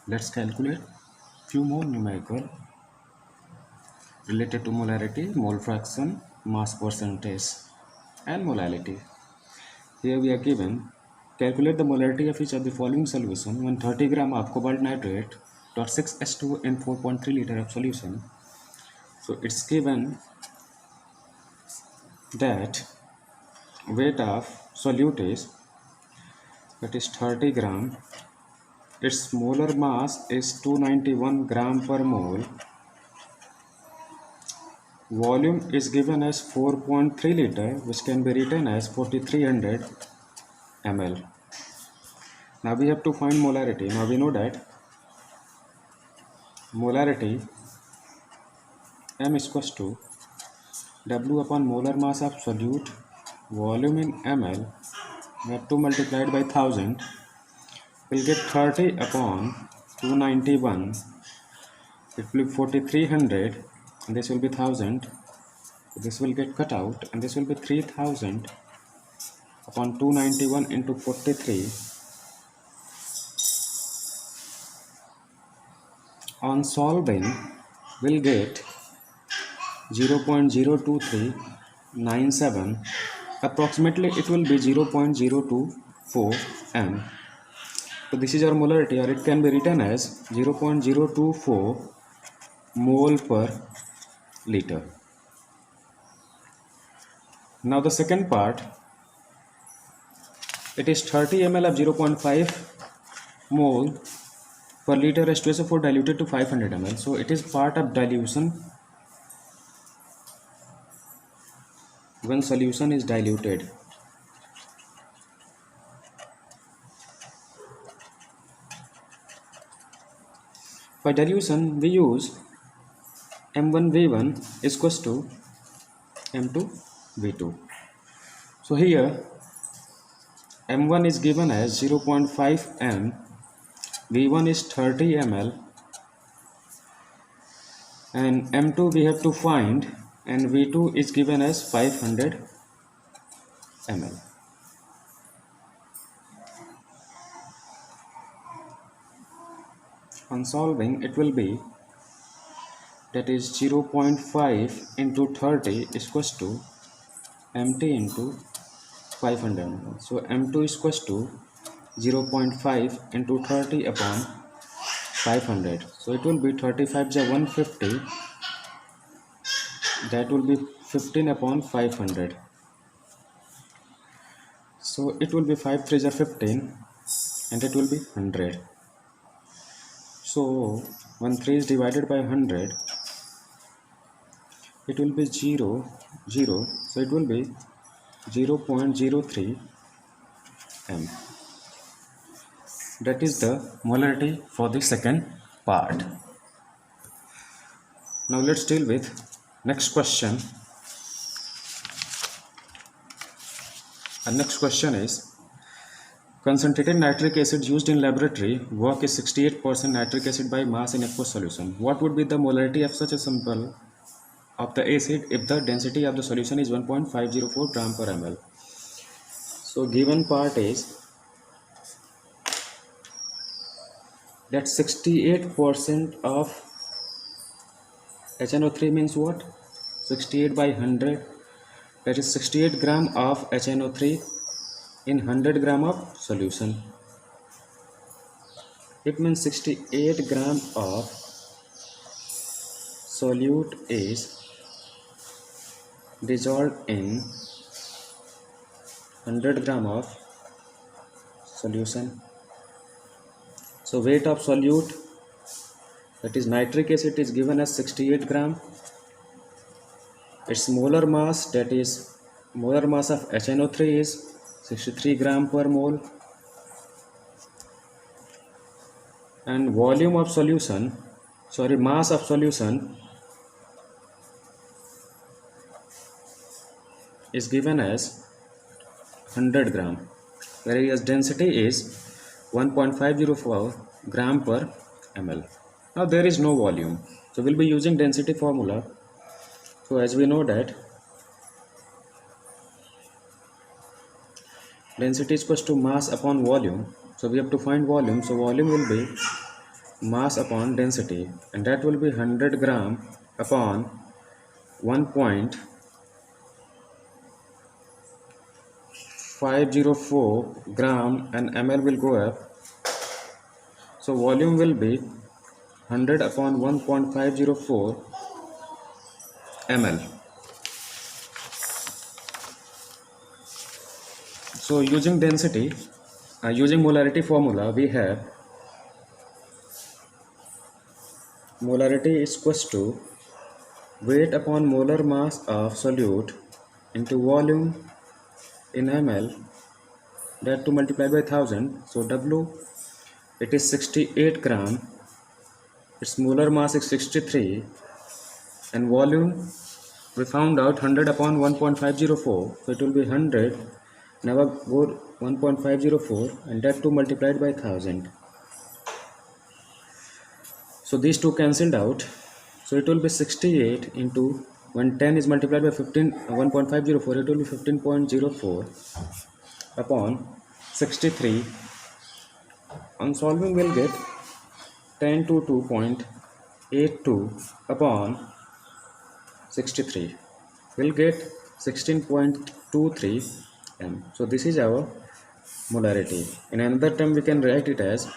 Let's calculate few more numerical related to molarity, mole fraction, mass percentage, and molality. Here we are given calculate the molarity of each of the following solution when 30 gram of cobalt nitrate dot 6H2 in 4.3 liter of solution. So it's given that weight of solute is, that is 30 gram. Its molar mass is 291 gram per mole. Volume is given as 4.3 liter, which can be written as 4300 ml. Now we have to find molarity. Now we know that molarity M is equals to W upon molar mass of solute, volume in ml. We have to multiply it by 1000. We'll get 30 upon 291. It will be 4300, and this will be 1000. This will get cut out, and this will be 3000 upon 291 into 43. On solving, we'll get 0.02397. Approximately it will be 0.024 m. So this is our molarity, or it can be written as 0.024 mole per liter. Now the second part, it is 30 ml of 0.5 mole per liter H2SO4 diluted to 500 ml. So it is part of dilution when solution is diluted. For dilution, we use M1V1 is equals to M2V2. So here M1 is given as 0.5 m, V1 is 30 ml, and M2 we have to find, and V2 is given as 500 ml. On solving, it will be, that is 0.5 into 30 is equals to MT into 500 ml. So M2 is equals to 0.5 into 30 upon 500. So it will be 35 × 150. That will be 15 upon 500. So it will be 5 3 × 15, and it will be 100. So when 3 is divided by 100, it will be 0, 0. So it will be 0.03 m. That is the molarity for the second part. Now let's deal with next question. And next question is, concentrated nitric acid used in laboratory work is 68% nitric acid by mass in aqueous solution. What would be the molarity of such a sample of the acid if the density of the solution is 1.504 gram per ml? So given part is that 68% of HNO3 means what? 68 by 100, that is 68 gram of HNO3 in 100 gram of solution. It means 68 gram of solute is dissolved in 100 gram of solution. So weight of solute, that is nitric acid, is given as 68 gram. Its molar mass, that is molar mass of HNO3, is 63 gram per mole, and volume of solution, mass of solution is given as 100 gram, whereas density is 1.504 gram per ml. Now there is no volume, so we'll be using density formula. So as we know that density is equals to mass upon volume, so we have to find volume. So volume will be mass upon density, and that will be 100 gram upon 1.504 gram, and ml will go up. So volume will be 100 upon 1.504 ml. So using density, using molarity formula, we have molarity is equals to weight upon molar mass of solute into volume in ml, that to multiply by 1000. So W, it is 68 gram, its molar mass is 63, and volume we found out 100 upon 1.504, so it will be 100. Now go 1.504, and that 2 multiplied by 1000. So these two cancelled out, so it will be 68 into, when 10 is multiplied by 1.504, it will be 15.04 upon 63. On solving, we'll get 10 to 2.82 upon 63. We'll get 16.23 m. So this is our molarity. In another term, we can write it as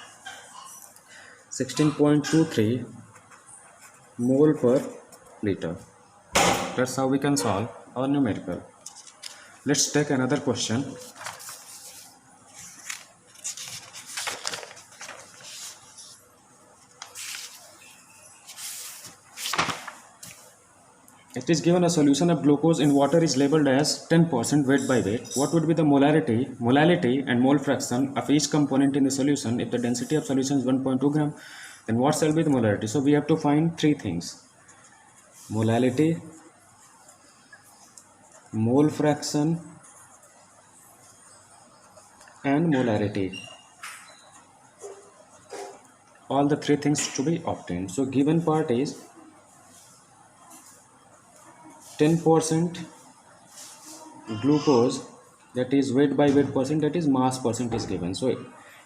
16.23 mole per liter. That's how we can solve our numerical. Let's take another question. It is given a solution of glucose in water is labeled as 10% weight by weight. What would be the molality and mole fraction of each component in the solution? If the density of solution is 1.2 gram, then what shall be the molarity? So we have to find three things: molality, mole fraction, and molarity. All the three things to be obtained. So given part is 10% glucose, that is weight by weight percent, that is mass percent is given. So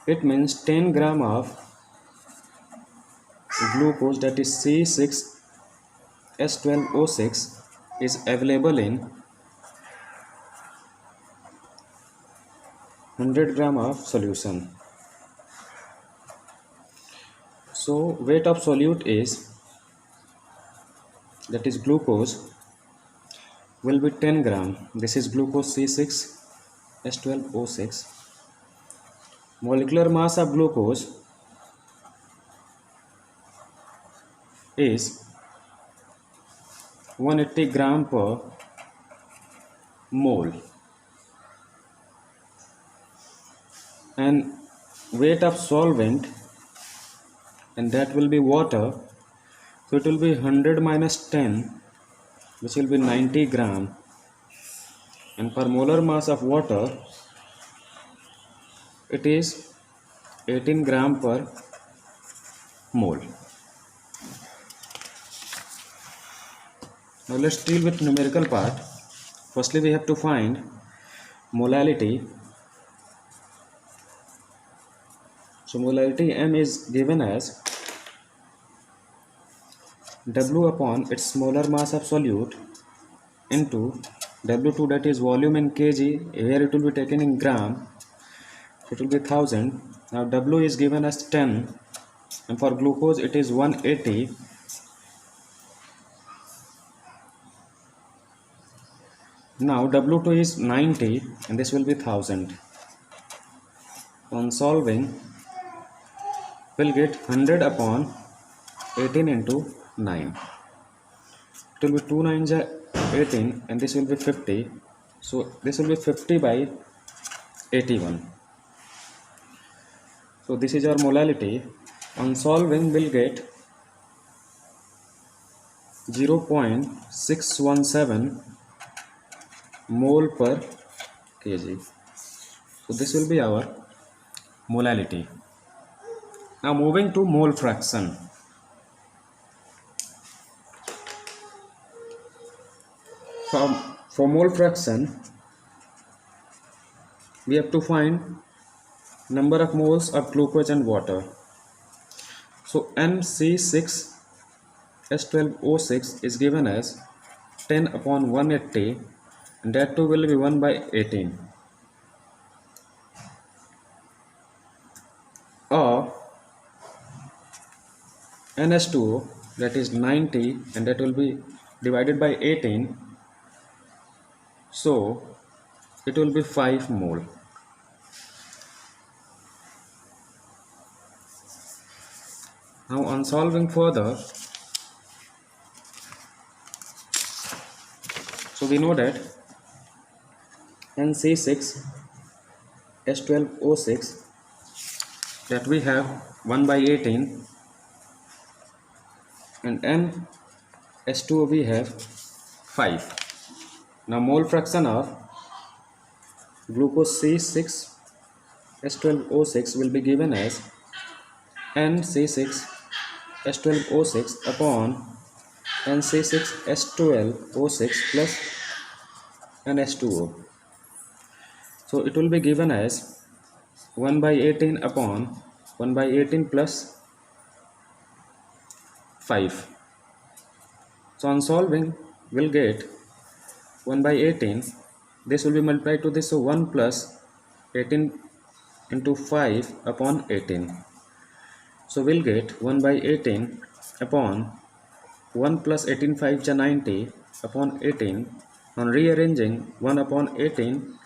it means 10 gram of glucose, that is C6H12O6, is available in 100 gram of solution. So weight of solute is, that is glucose, will be 10 gram. This is glucose C6H12O6. Molecular mass of glucose is 180 gram per mole, and weight of solvent, and that will be water, so it will be 100 minus 10, which will be 90 gram, and per molar mass of water it is 18 gram per mole. Now let's deal with numerical part. Firstly, we have to find molality. So molality M is given as W upon its molar mass of solute into W2, that is volume in kg, here it will be taken in gram, so it will be 1000. Now W is given as 10, and for glucose it is 180. Now W2 is 90, and this will be 1000. On solving, we'll get 100 upon 18 into 9. It will be 2 9s are 18, and this will be 50. So this will be 50 by 81. So this is our molality. On solving, we'll get 0.617 mole per kg. So this will be our molality. Now moving to mole fraction. For mole fraction, we have to find number of moles of glucose and water. So NC6H12O6 is given as 10 upon 180, and that too will be 1 by 18. Or NH2O, that is 90, and that will be divided by 18, so it will be 5 mole. Now on solving further, so we know that NC6H12O6, that we have 1 by 18, and NH2O we have 5. Now mole fraction of glucose C6H12O6 will be given as NC6H12O6 upon NC6H12O6 plus NH2O. So it will be given as 1 by 18 upon 1 by 18 plus 5. So on solving, we'll get 1 by 18. This will be multiplied to this, so 1 plus 18 into 5 upon 18. So we'll get 1 by 18 upon 1 plus 18 5 is 90 upon 18. On rearranging 1 upon 18,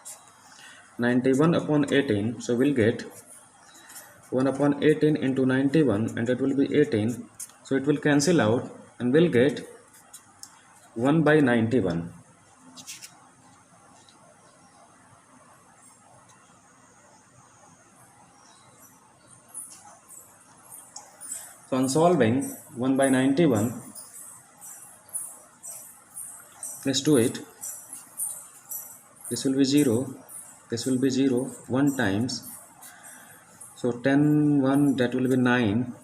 91 upon 18, so we'll get 1 upon 18 into 91, and that will be 18. So it will cancel out, and we'll get 1 by 91. So on solving 1 by 91, let's do it. This will be 0, this will be 0, 1 times. So 10, 1, that will be 9.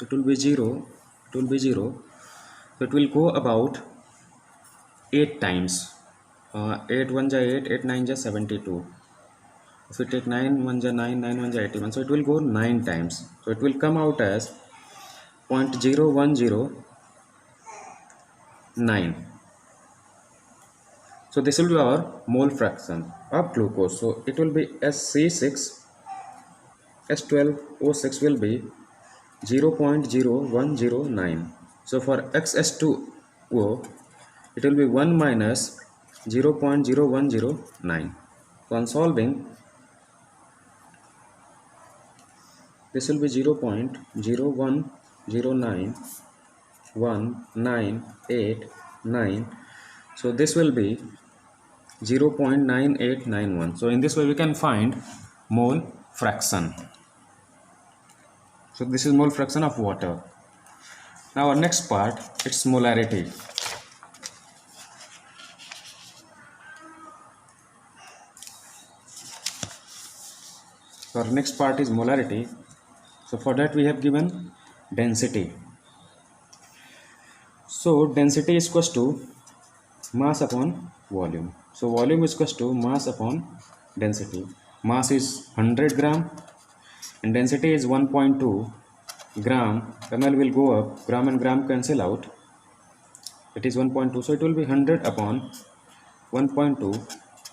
It will be 0, it will be 0. So it will go about 8 times. 8 1 ja 8, 8 9 ja 72. If we take 9 1 ja 9, 9 1 ja 81. So it will go 9 times. So it will come out as 0.0109. So this will be our mole fraction of glucose. So it will be SC6H12O6 will be 0.0109. So for XH2O, it will be 1 minus 0.0109. So on solving, this will be 0.01091989. So this will be 0.9891. So in this way we can find mole fraction. So this is mole fraction of water. Now our next part, it's molarity. So our next part is molarity. So for that we have given density. So density is equals to mass upon volume. So volume is equals to mass upon density. Mass is 100 gram and density is 1.2 gram. ml will go up, gram and gram cancel out. It is 1.2, so it will be 100 upon 1.2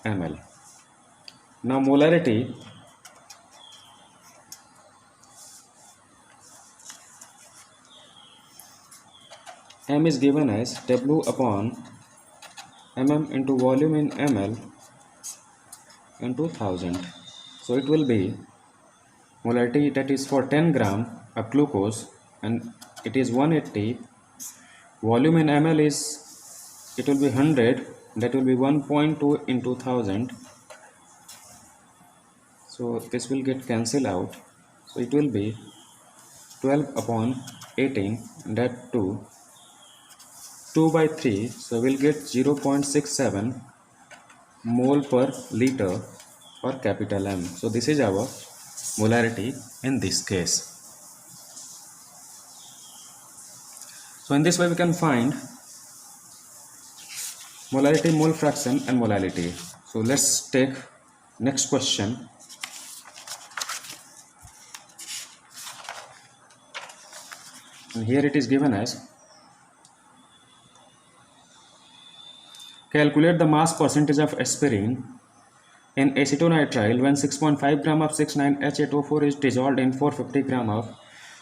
ml. Now molarity, m is given as W upon mm into volume in ml into 1000. So it will be molarity, that is for 10 gram of glucose, and it is 180. Volume in ml is, it will be 100, that will be 1.2 into 1000. So this will get cancelled out. So it will be 12 upon 18, that too 2 by 3. So we'll get 0.67 mole per liter for capital M. So this is our molarity in this case. So in this way we can find molarity, mole fraction and molality. So let's take next question. And here it is given as calculate the mass percentage of aspirin in acetonitrile when 6.5 gram of 6,9H8O4 is dissolved in 450 gram of.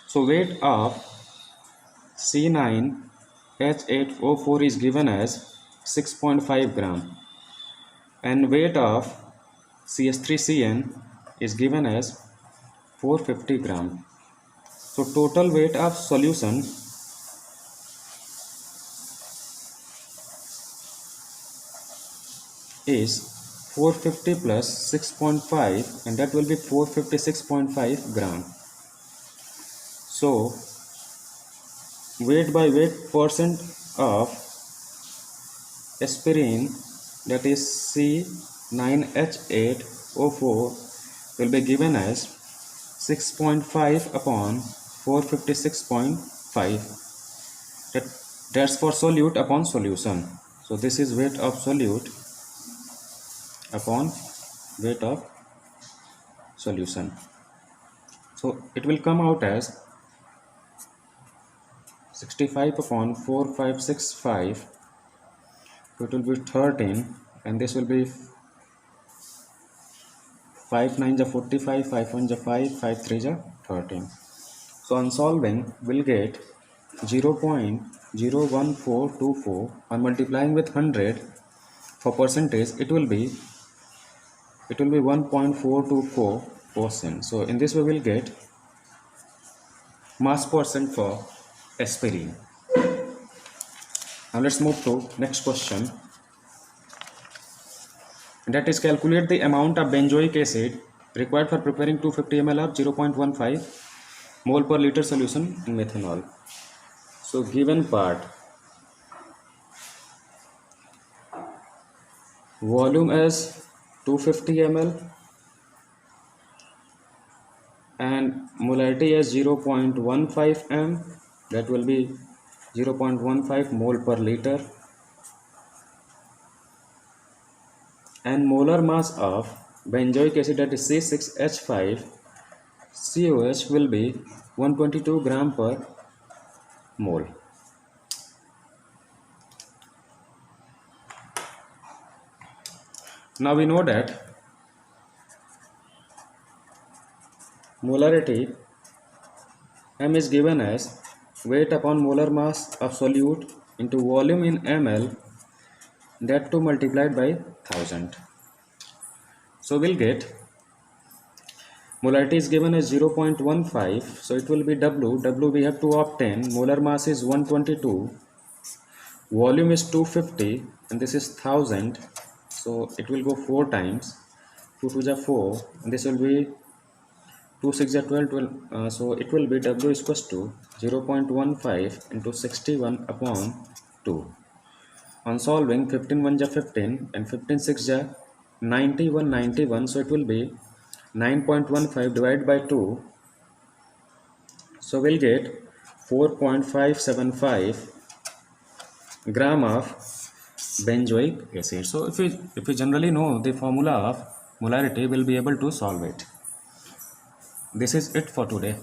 So weight of C9H8O4 is given as 6.5 gram and weight of CH3CN is given as 450 gram. So total weight of solution is 450 plus 6.5 and that will be 456.5 gram. So weight by weight percent of aspirin, that is C9H8O4, will be given as 6.5 upon 456.5. That's for solute upon solution. So this is weight of solute upon weight of solution. So it will come out as 65 upon 4565. So it will be 13 and this will be 5 9s are 45, 5 1s are 5, 5 3s are 13. So on solving we'll get 0.01424 on multiplying with 100 for percentage it will be 1.424%. So in this way we'll get mass percent for aspirin. Now let's move to next question. That is calculate the amount of benzoic acid required for preparing 250 ml of 0.15 mole per liter solution in methanol. So given part, volume as 250 ml and molarity as 0.15 m, that will be 0.15 mole per liter, and molar mass of benzoic acid, that is C6H5 COH, will be 122 gram per mole. Now we know that molarity M is given as weight upon molar mass of solute into volume in ml, that too multiplied by 1000. So we'll get molarity is given as 0.15, so it will be W we have to obtain. Molar mass is 122, volume is 250 and this is 1000, so it will go 4 times. 2 2s are 4 and this will be 2 6 are 12, so it will be W is equals to 0.15 into 61 upon 2. On solving, 15 1s are 15 and 15 6s are 91, so it will be 9.15 divided by 2, so we'll get 4.575 gram of benzoic acid. So if we generally know the formula of molarity, we'll be able to solve it. This is it for today.